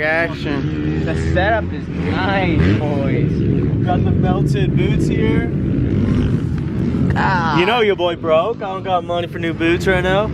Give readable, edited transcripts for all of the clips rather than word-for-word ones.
action. The setup is nice, boys. Got the belted boots here. Ah. You know your boy broke. I don't got money for new boots right now.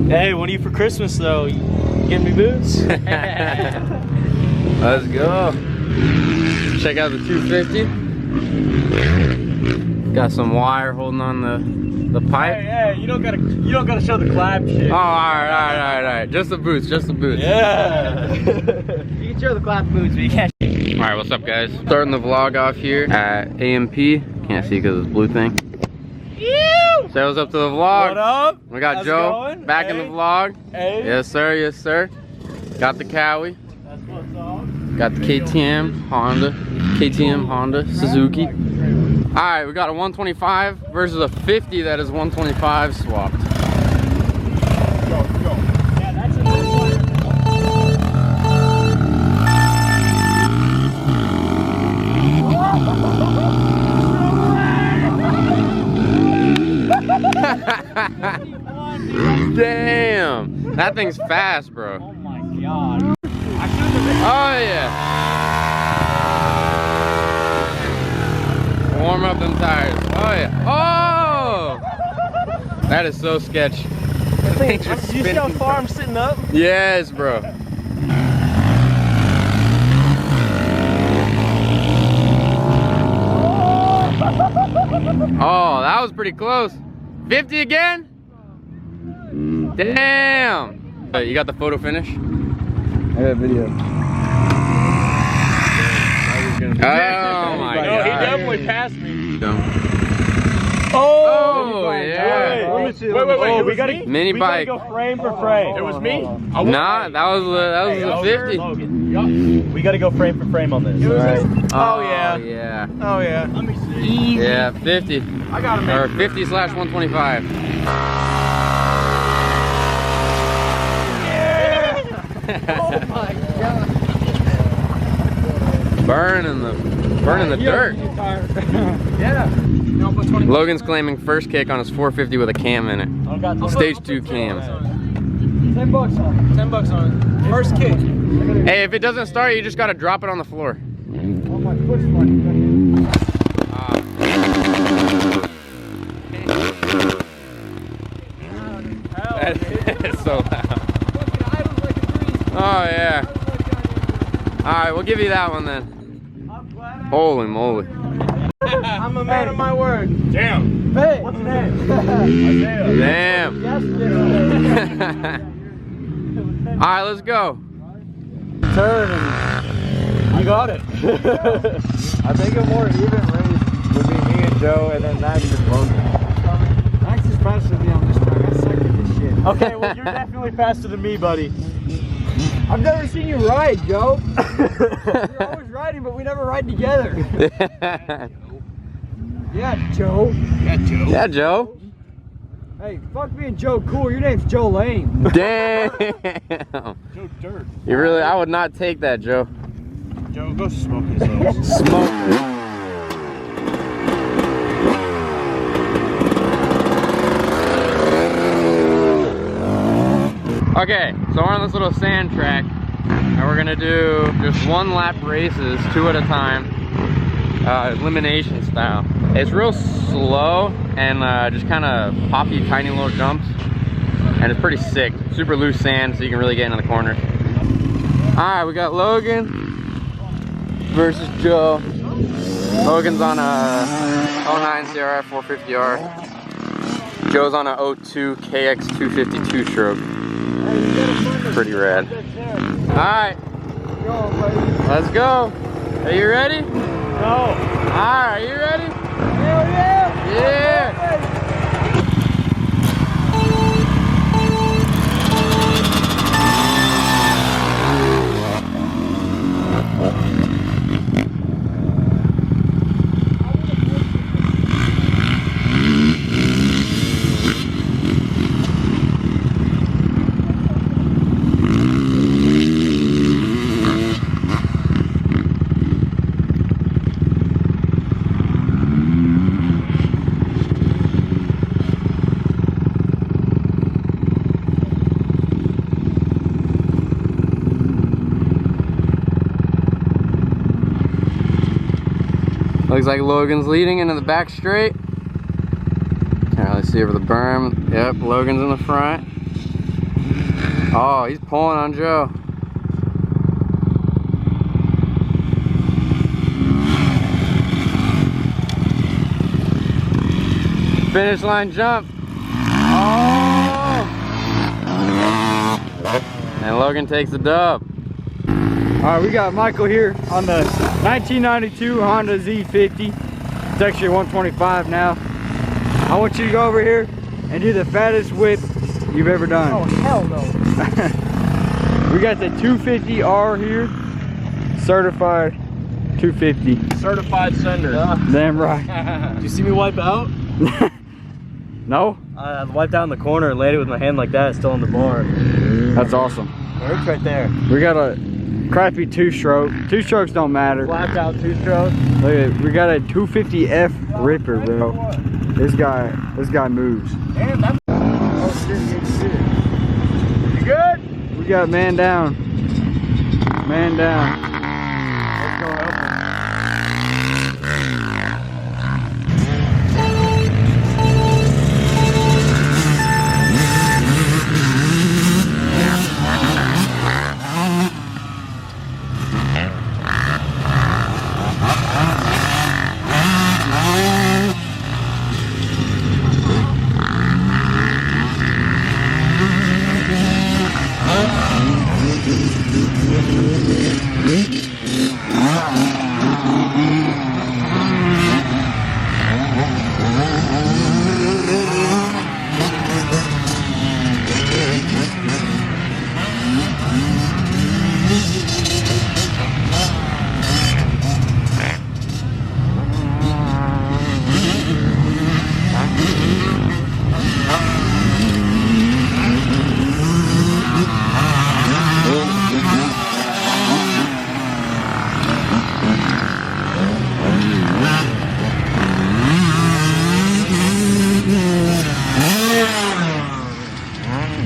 Hey, what are you for Christmas though? You getting me boots? Let's go. Check out the 250. Got some wire holding on the pipe. Hey, you don't gotta show the clap shit. Oh, alright. Just the boots, just the boots. Yeah. You can show the clap boots, but you can't. Alright, what's up guys? Starting the vlog off here at AMP. Can't see because of this blue thing. Say what's up to the vlog. What up? We got How's it Joe going? back in the vlog. Hey. Yes sir, yes sir. Got the Cowie. That's what's up. Got the KTM Honda, Suzuki. Alright, we got a 125 versus a 50 that is 125 swapped. Go. Yeah, that's a nice Damn, that thing's fast, bro. Oh my god. Oh yeah. Warm up them tires. Oh yeah. Oh! That is so sketch. You see how far I'm sitting up? Yes, bro. Oh, that was pretty close. 50 again? Damn. You got the photo finish? I got a video. Oh my No, god. he definitely passed me. Oh, yeah. Wait, we gotta Mini we bike. gotta go frame for frame. It was me? Nah, that was a 50. Logan. We gotta go frame for frame on this. Right. Oh yeah. yeah. Oh yeah. Let me see. Yeah, 50. I got him. Or 50/125. Oh my god. Burning the dirt. Yeah. Logan's claiming first kick on his 450 with a cam in it. Stage 2 cams. $10 on it. $10 on it. First kick. Hey, if it doesn't start, you just gotta drop it on the floor. Oh, my foot's fucking. It's so loud. Oh yeah. Alright, we'll give you that one then. Holy moly. I'm a man of my word. Damn. Hey! What's your name? Damn. Alright, let's go. Turn. You got it. I think a more even race would be me and Joe, and then Max and Logan. Max is faster than me on this track. I suck at this shit. Okay, well you're definitely faster than me, buddy. I've never seen you ride, Joe. You're always riding, but we never ride together. Yeah, Joe. Yeah, Joe. Hey, fuck being Joe Cool. Your name's Joe Lane. Damn. Joe Dirt. You really, I would not take that, Joe. Joe, go smoke yourself. Smoke. Okay, so we're on this little sand track, and we're gonna do just 1 lap races, 2 at a time, elimination style. It's real slow and just kind of poppy, tiny little jumps, and it's pretty sick. Super loose sand, so you can really get into the corners. All right, we got Logan versus Joe. Logan's on a 09 CRF 450R. Joe's on a 02 KX 252 stroke. Pretty rad. Alright, let's go. Are you ready? No. Alright, are you ready? Hell yeah! Yeah! Looks like Logan's leading into the back straight. Alright, let's see over the berm. Yep, Logan's in the front. Oh, he's pulling on Joe. Finish line jump. Oh! And Logan takes the dub. Alright, we got Michael here on the 1992 Honda Z50. It's actually a 125 now. I want you to go over here and do the fattest whip you've ever done. Oh, hell no. We got the 250R here. Certified 250. Certified sender. Damn right. Did you see me wipe out? No? I wiped out in the corner and laid it with my hand like that, still on the bar. That's awesome. It's right there. We got a crappy 2-stroke. 2-strokes don't matter. Blacked out 2-stroke. Look at, we got a 250F Ripper, bro. This guy moves. Damn, that's... Oh, shit. You good? We got man down. Man down. Let's go help him.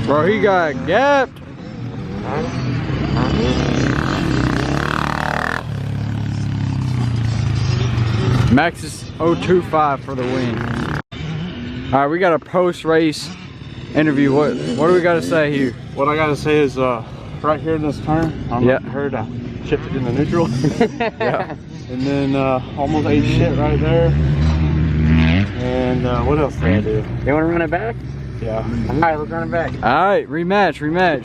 Bro, he got gapped. Max is 025 for the win. All right, we got a post-race interview. What do we got to say here? What I gotta say is, right here in this turn, I'm Yeah. heard I shifted into neutral. Yeah. And then almost ate shit right there. And what else did I do? You want to run it back? Yeah. Alright, we're running back. All right, rematch.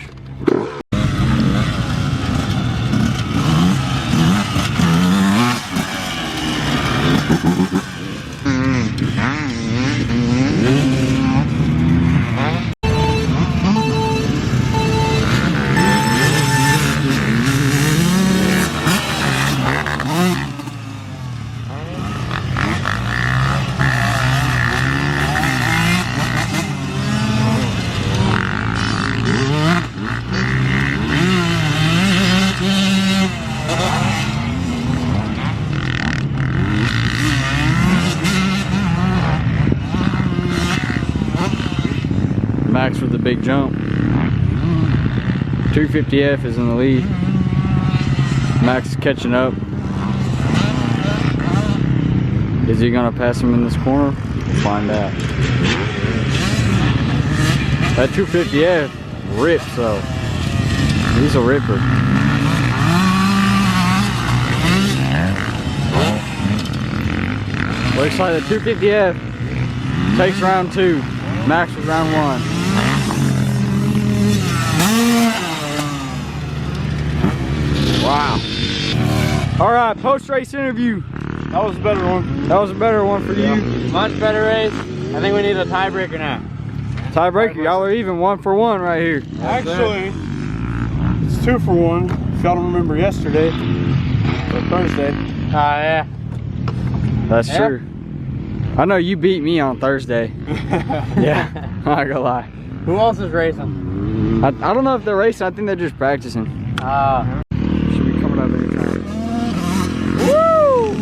Max with the big jump. 250F is in the lead. Max is catching up. Is he gonna pass him in this corner? We'll find out. That 250F rips though. He's a ripper. Looks like the 250F takes round 2. Max was round 1. Wow. All right, post-race interview. That was a better one. That was a better one for you. Much better race. I think we need a tiebreaker now. Tiebreaker, y'all are even 1 for 1 right here. Actually, it's 2 for 1. If y'all don't remember yesterday, or Thursday. Yeah. That's Yeah. true. I know you beat me on Thursday. Yeah, I'm not gonna lie. Who else is racing? I don't know if they're racing. I think they're just practicing. Should be coming up anytime. Woo!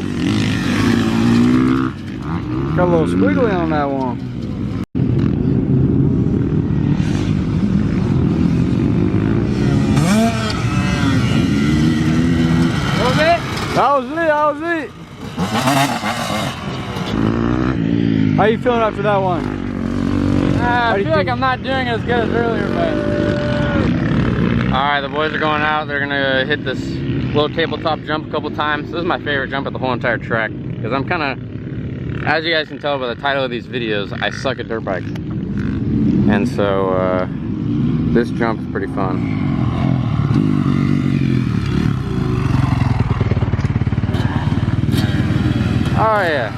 Got a little squiggly on that one. Was it? That was it. How you feeling after that one? I feel like I'm not doing as good as earlier, but... Alright, the boys are going out. They're gonna hit this little tabletop jump a couple times. This is my favorite jump at the whole entire track, because I'm kind of, as you guys can tell by the title of these videos, I suck at dirt bikes. And so, this jump is pretty fun. Oh yeah.